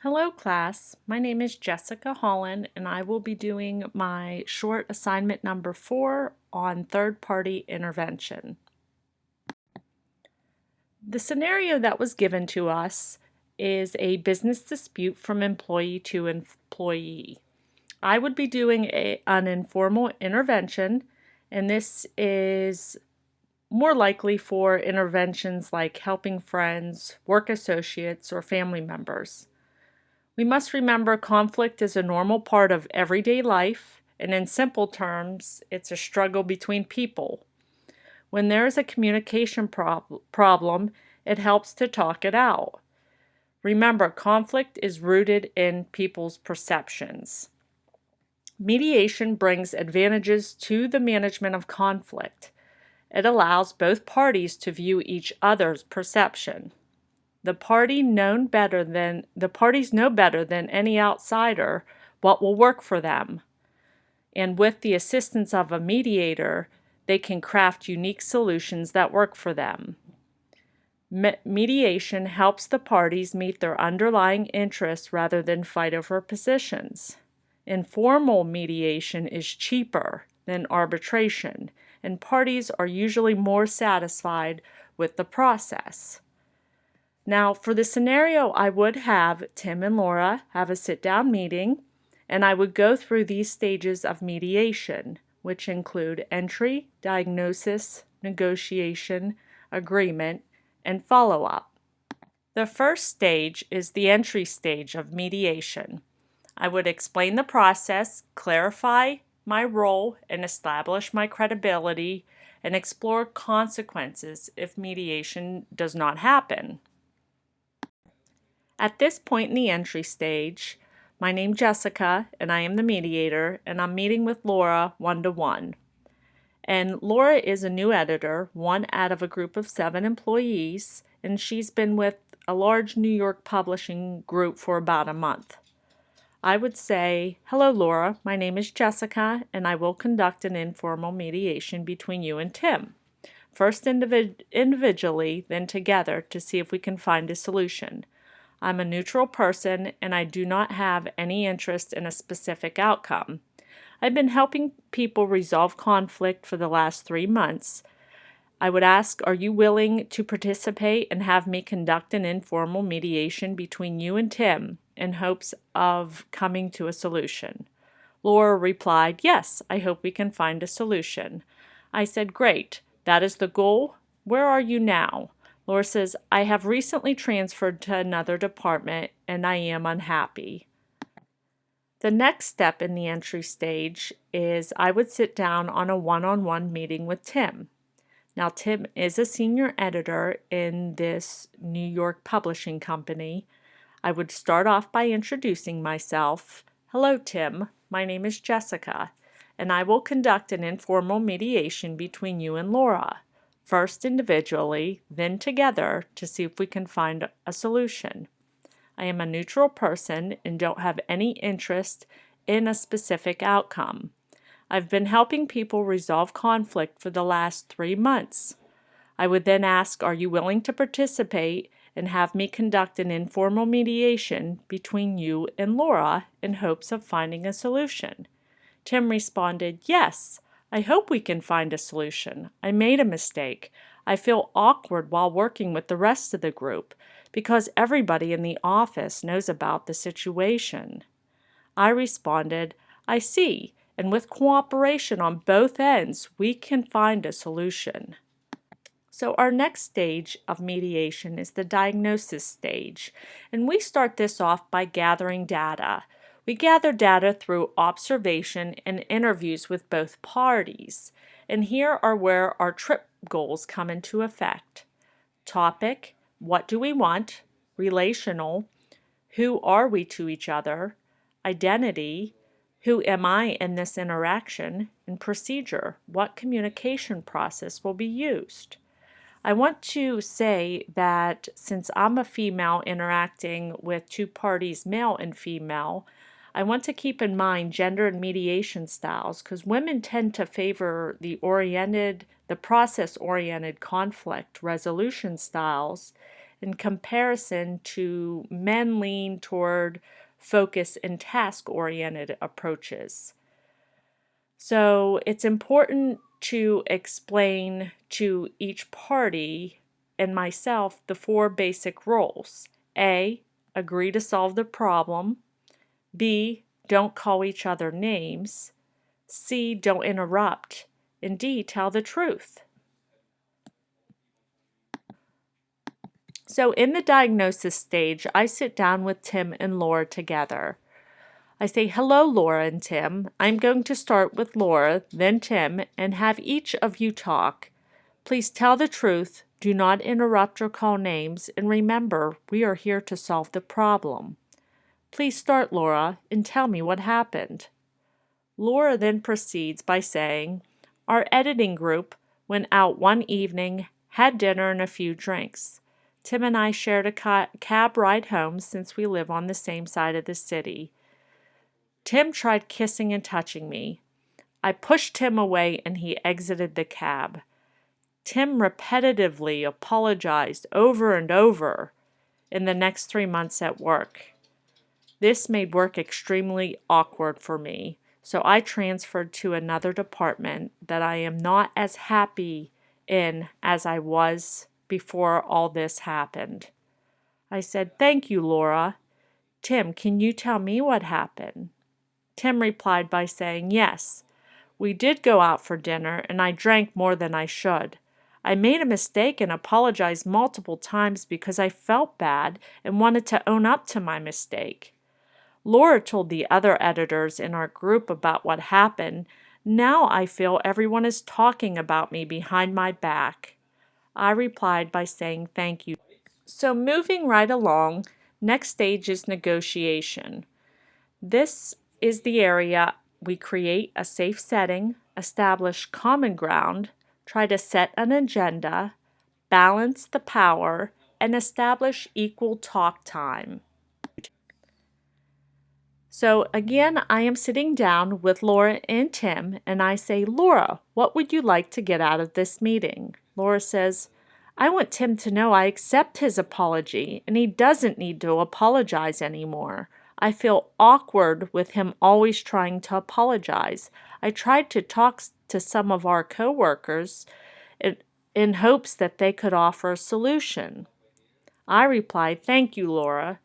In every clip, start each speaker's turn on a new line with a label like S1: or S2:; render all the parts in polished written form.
S1: Hello class, my name is Jessica Holland and I will be doing my short assignment number 4 on third-party intervention. The scenario that was given to us is a business dispute from employee to employee. I would be doing an informal intervention, and this is more likely for interventions like helping friends, work associates, or family members. We must remember conflict is a normal part of everyday life, and in simple terms, it's a struggle between people. When there is a communication problem, it helps to talk it out. Remember, conflict is rooted in people's perceptions. Mediation brings advantages to the management of conflict. It allows both parties to view each other's perception. The parties know better than any outsider what will work for them. And with the assistance of a mediator, they can craft unique solutions that work for them. Mediation helps the parties meet their underlying interests rather than fight over positions. Informal mediation is cheaper than arbitration, and parties are usually more satisfied with the process. Now, for the scenario, I would have Tim and Laura have a sit-down meeting, and I would go through these stages of mediation, which include entry, diagnosis, negotiation, agreement, and follow-up. The first stage is the entry stage of mediation. I would explain the process, clarify my role, and establish my credibility, and explore consequences if mediation does not happen. At this point in the entry stage, my name's Jessica and I am the mediator, and I'm meeting with Laura one-to-one. And Laura is a new editor, one out of a group of 7 employees, and she's been with a large New York publishing group for about a month. I would say, "Hello Laura, my name is Jessica and I will conduct an informal mediation between you and Tim. First individually, then together to see if we can find a solution. I'm a neutral person and I do not have any interest in a specific outcome. I've been helping people resolve conflict for the last 3 months. I would ask, are you willing to participate and have me conduct an informal mediation between you and Tim in hopes of coming to a solution?" Laura replied, "Yes, I hope we can find a solution." I said, "Great, that is the goal. Where are you now?" Laura says, "I have recently transferred to another department and I am unhappy." The next step in the entry stage is I would sit down on a one-on-one meeting with Tim. Now, Tim is a senior editor in this New York publishing company. I would start off by introducing myself. "Hello, Tim. My name is Jessica, and I will conduct an informal mediation between you and Laura. First individually, then together to see if we can find a solution. I am a neutral person and don't have any interest in a specific outcome. I've been helping people resolve conflict for the last 3 months." I would then ask, "Are you willing to participate and have me conduct an informal mediation between you and Laura in hopes of finding a solution?" Tim responded, "Yes, I hope we can find a solution. I made a mistake. I feel awkward while working with the rest of the group because everybody in the office knows about the situation." I responded, "I see, and with cooperation on both ends, we can find a solution." So our next stage of mediation is the diagnosis stage, and we start this off by gathering data. We gather data through observation and interviews with both parties, and here are where our TRIP goals come into effect. Topic: what do we want? Relational: who are we to each other? Identity: who am I in this interaction? And procedure: what communication process will be used? I want to say that since I'm a female interacting with 2 parties, male and female, I want to keep in mind gender and mediation styles because women tend to favor the process-oriented conflict resolution styles, in comparison to men lean toward focus and task-oriented approaches. So it's important to explain to each party and myself the four basic roles. A, agree to solve the problem. B, don't call each other names. C, don't interrupt. And D, tell the truth. So in the diagnosis stage, I sit down with Tim and Laura together. I say, hello, Laura and Tim. I'm going to start with Laura, then Tim, and have each of you talk. Please tell the truth, do not interrupt or call names, and remember, we are here to solve the problem. Please start, Laura, and tell me what happened. Laura then proceeds by saying, our editing group went out one evening, had dinner and a few drinks. Tim and I shared a cab ride home since we live on the same side of the city. Tim tried kissing and touching me. I pushed Tim away and he exited the cab. Tim repetitively apologized over and over in the next 3 months at work. This made work extremely awkward for me, so I transferred to another department that I am not as happy in as I was before all this happened. I said, thank you, Laura. Tim, can you tell me what happened? Tim replied by saying, yes, we did go out for dinner and I drank more than I should. I made a mistake and apologized multiple times because I felt bad and wanted to own up to my mistake. Laura told the other editors in our group about what happened. Now I feel everyone is talking about me behind my back. I replied by saying thank you. So moving right along, next stage is negotiation. This is the area we create a safe setting, establish common ground, try to set an agenda, balance the power, and establish equal talk time. So again, I am sitting down with Laura and Tim, and I say, Laura, what would you like to get out of this meeting? Laura says, I want Tim to know I accept his apology, and he doesn't need to apologize anymore. I feel awkward with him always trying to apologize. I tried to talk to some of our coworkers in hopes that they could offer a solution. I replied, thank you, Laura.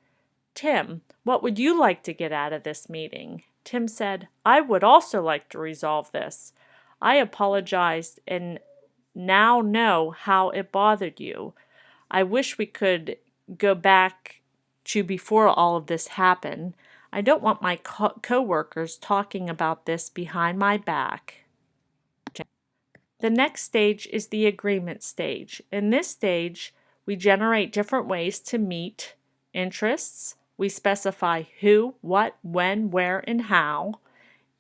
S1: Tim, what would you like to get out of this meeting? Tim said, I would also like to resolve this. I apologized and now know how it bothered you. I wish we could go back to before all of this happened. I don't want my co-workers talking about this behind my back. The next stage is the agreement stage. In this stage, we generate different ways to meet interests. We specify who, what, when, where, and how,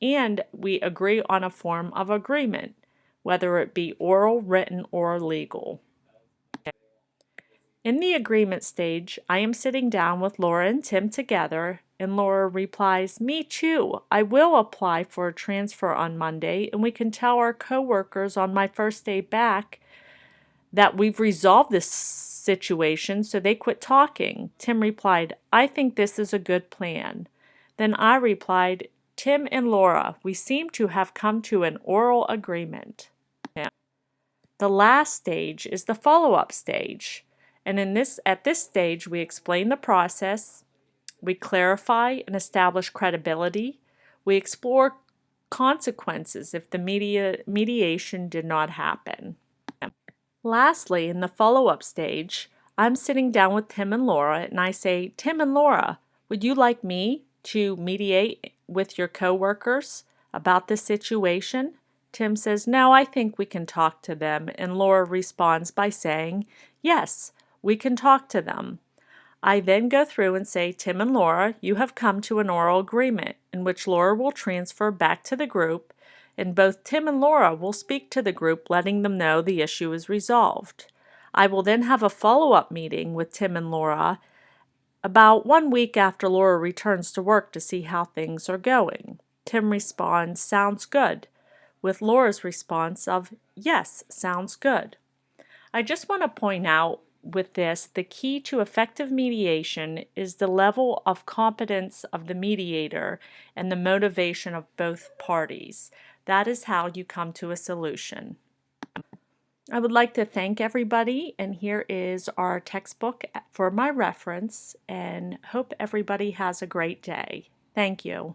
S1: and we agree on a form of agreement, whether it be oral, written, or legal. In the agreement stage, I am sitting down with Laura and Tim together, and Laura replies, me too. I will apply for a transfer on Monday, and we can tell our coworkers on my first day back that we've resolved this situation, so they quit talking. Tim replied, I think this is a good plan. Then I replied, Tim and Laura, we seem to have come to an oral agreement. The last stage is the follow-up stage. And at this stage, we explain the process, we clarify and establish credibility, we explore consequences if the mediation did not happen. Lastly, in the follow-up stage, I'm sitting down with Tim and Laura and I say, Tim and Laura, would you like me to mediate with your coworkers about this situation? Tim says, no, I think we can talk to them, and Laura responds by saying, yes, we can talk to them. I then go through and say, Tim and Laura, you have come to an oral agreement in which Laura will transfer back to the group, and both Tim and Laura will speak to the group, letting them know the issue is resolved. I will then have a follow-up meeting with Tim and Laura about 1 week after Laura returns to work to see how things are going. Tim responds, sounds good, with Laura's response of, yes, sounds good. I just want to point out with this, the key to effective mediation is the level of competence of the mediator and the motivation of both parties. That is how you come to a solution. I would like to thank everybody, and here is our textbook for my reference, and hope everybody has a great day. Thank you.